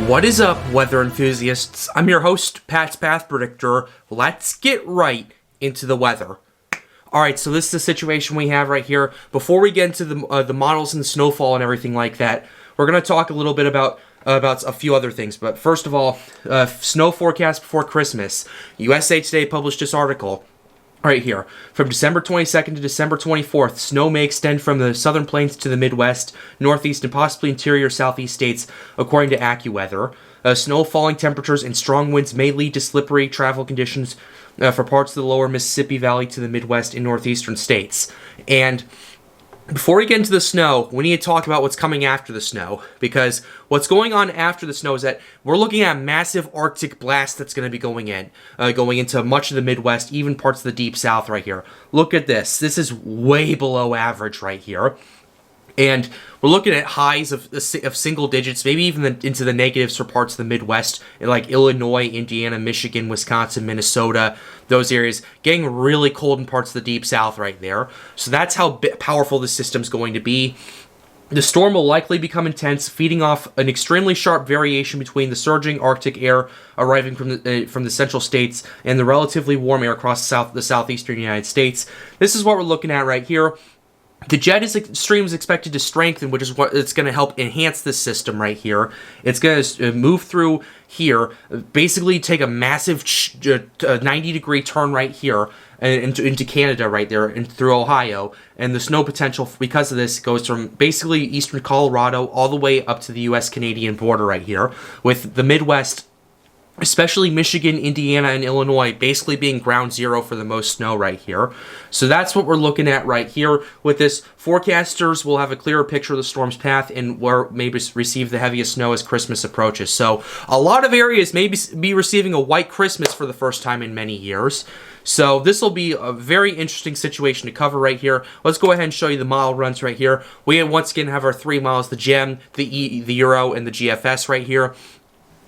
What is up, weather enthusiasts? I'm your host, Pat's Path Predictor. Let's get right into the weather. Alright, so this is the situation we have right here. Before we get into the models and snowfall and everything like that, we're going to talk a little bit about a few other things. But first of all, snow forecast before Christmas. USA Today published this article right here. From December 22nd to December 24th, snow may extend from the southern plains to the Midwest, Northeast, and possibly interior Southeast states, according to AccuWeather. Snow, falling temperatures, and strong winds may lead to slippery travel conditions for parts of the lower Mississippi Valley to the Midwest and Northeastern states. And before we get into the snow, we need to talk about what's coming after the snow, because what's going on after the snow is that we're looking at a massive Arctic blast that's going to be going into much of the Midwest, even parts of the deep south right here. Look at this. This is way below average right here. And we're looking at highs of single digits, maybe even into the negatives for parts of the Midwest, like Illinois, Indiana, Michigan, Wisconsin, Minnesota, those areas, getting really cold in parts of the deep south right there. So that's how powerful the system's going to be. The storm will likely become intense, feeding off an extremely sharp variation between the surging Arctic air arriving from the central states and the relatively warm air across the southeastern United States. This is what we're looking at right here. The jet stream is expected to strengthen, which is what it's going to help enhance this system right here. It's going to move through here, basically take a massive 90-degree turn right here into Canada right there and through Ohio. And the snow potential because of this goes from basically eastern Colorado all the way up to the U.S.-Canadian border right here, with the Midwest, especially Michigan, Indiana, and Illinois, basically being ground zero for the most snow right here. So that's what we're looking at right here. With this, forecasters will have a clearer picture of the storm's path and where may receive the heaviest snow as Christmas approaches. So a lot of areas may be receiving a white Christmas for the first time in many years. So this will be a very interesting situation to cover right here. Let's go ahead and show you the model runs right here. We once again have our three models, the GEM, the Euro, and the GFS right here.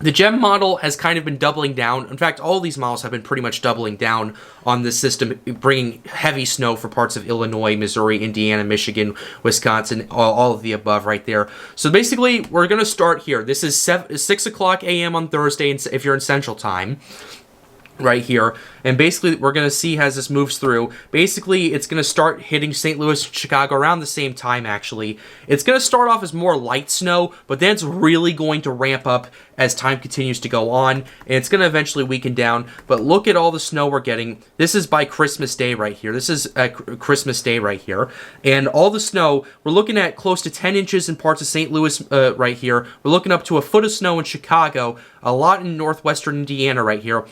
The GEM model has kind of been doubling down. In fact, all these models have been pretty much doubling down on this system, bringing heavy snow for parts of Illinois, Missouri, Indiana, Michigan, Wisconsin, all of the above right there. So basically, we're going to start here. This is 6 o'clock a.m. on Thursday if you're in Central Time. Right here, and basically we're going to see as this moves through. Basically, it's going to start hitting St. Louis and Chicago around the same time, actually. It's going to start off as more light snow, but then it's really going to ramp up as time continues to go on, and it's going to eventually weaken down. But look at all the snow we're getting. This is by Christmas Day right here. This is Christmas Day right here, and all the snow, we're looking at close to 10 inches in parts of St. Louis right here. We're looking up to a foot of snow in Chicago, a lot in northwestern Indiana right here.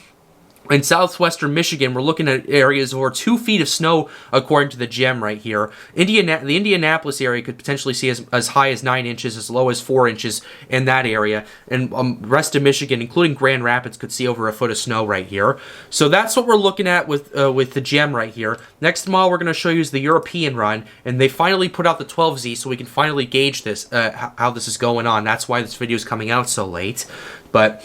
In southwestern Michigan, we're looking at areas over 2 feet of snow, according to the GEM right here. The Indianapolis area could potentially see as high as 9 inches, as low as 4 inches in that area. And rest of Michigan, including Grand Rapids, could see over a foot of snow right here. So that's what we're looking at with the GEM right here. Next model we're going to show you is the European run, and they finally put out the 12Z, so we can finally gauge this, how this is going on. That's why this video is coming out so late. But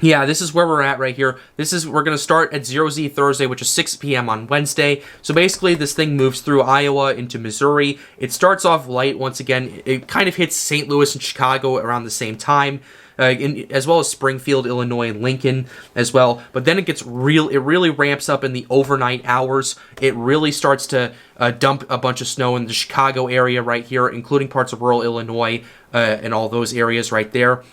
yeah, this is where we're at right here. We're going to start at 0Z Thursday, which is 6 p.m. on Wednesday. So basically, this thing moves through Iowa into Missouri. It starts off light once again. It kind of hits St. Louis and Chicago around the same time, as well as Springfield, Illinois, and Lincoln as well. But then it really ramps up in the overnight hours. It really starts to dump a bunch of snow in the Chicago area right here, including parts of rural Illinois and all those areas right there.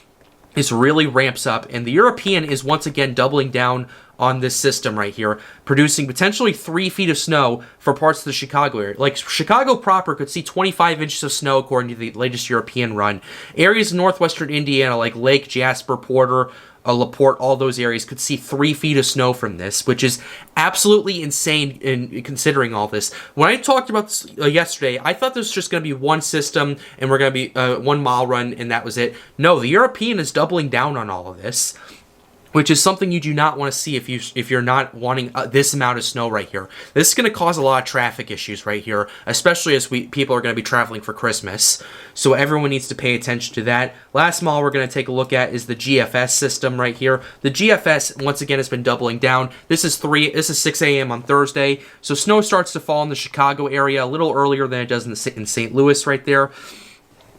This really ramps up, and the European is once again doubling down on this system right here, producing potentially 3 feet of snow for parts of the Chicago area. Like, Chicago proper could see 25 inches of snow according to the latest European run. Areas in northwestern Indiana, like Lake, Jasper, Porter, LaPorte, all those areas could see 3 feet of snow from this, which is absolutely insane in considering all this. When I talked about this yesterday, I thought this was just going to be one system and we're going to be one mile run and that was it. No, the European is doubling down on all of this, which is something you do not want to see if you're not wanting this amount of snow right here. This is going to cause a lot of traffic issues right here, especially as people are going to be traveling for Christmas. So everyone needs to pay attention to that. Last model we're going to take a look at is the GFS system right here. The GFS, once again, has been doubling down. This is 6 a.m. on Thursday. So snow starts to fall in the Chicago area a little earlier than it does in St. Louis right there.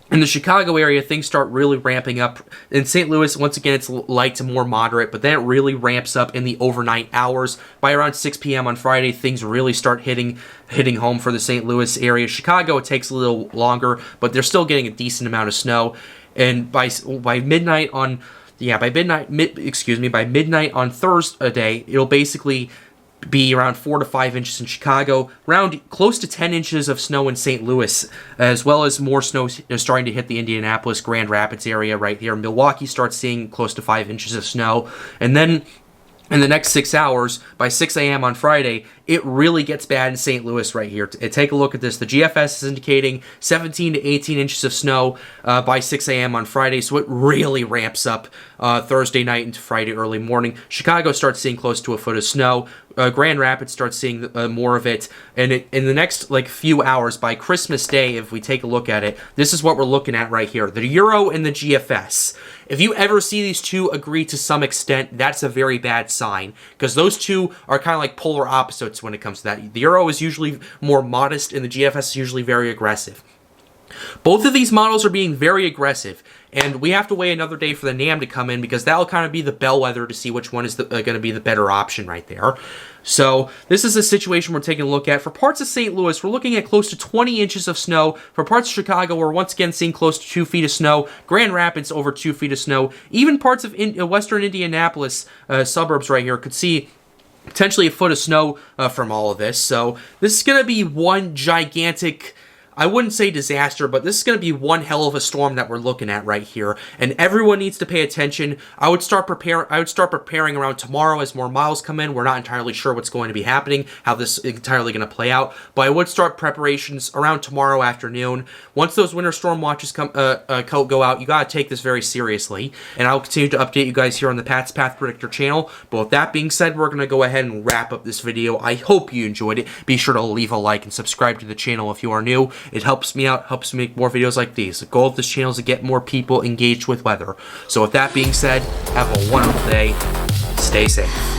In the Chicago area, things start really ramping up. In St. Louis, once again, it's light to more moderate, but then it really ramps up in the overnight hours. By around 6 p.m. on Friday, things really start hitting home for the St. Louis area. Chicago, it takes a little longer, but they're still getting a decent amount of snow. And by midnight on Thursday, it'll basically be around 4 to 5 inches in Chicago, around close to 10 inches of snow in St. Louis, as well as more snow starting to hit the Indianapolis, Grand Rapids area right here. Milwaukee starts seeing close to 5 inches of snow, and then in the next 6 hours, by 6 a.m. on Friday, it really gets bad in St. Louis right here. Take a look at this. The GFS is indicating 17 to 18 inches of snow by 6 a.m. on Friday, so it really ramps up Thursday night into Friday early morning. Chicago starts seeing close to a foot of snow. Grand Rapids starts seeing more of it, and in the next few hours, by Christmas Day, if we take a look at it, this is what we're looking at right here: the Euro and the GFS. If you ever see these two agree to some extent, that's a very bad sign, because those two are kind of like polar opposites when it comes to that. The Euro is usually more modest, and the GFS is usually very aggressive. Both of these models are being very aggressive, and we have to wait another day for the NAM to come in, because that'll kind of be the bellwether to see which one is going to be the better option right there. So this is a situation we're taking a look at. For parts of St. Louis, we're looking at close to 20 inches of snow. For parts of Chicago, we're once again seeing close to 2 feet of snow. Grand Rapids, over 2 feet of snow. Even parts of western Indianapolis suburbs right here could see potentially a foot of snow from all of this. So this is going to be one gigantic, I wouldn't say disaster, but this is going to be one hell of a storm that we're looking at right here, and everyone needs to pay attention. I would start preparing around tomorrow as more models come in. We're not entirely sure what's going to be happening, how this is entirely going to play out, but I would start preparations around tomorrow afternoon. Once those winter storm watches go out, you got to take this very seriously, and I'll continue to update you guys here on the Pat's Path Predictor channel. But with that being said, we're going to go ahead and wrap up this video. I hope you enjoyed it. Be sure to leave a like and subscribe to the channel if you are new. It helps me out, helps me make more videos like these. The goal of this channel is to get more people engaged with weather. So with that being said, have a wonderful day. Stay safe.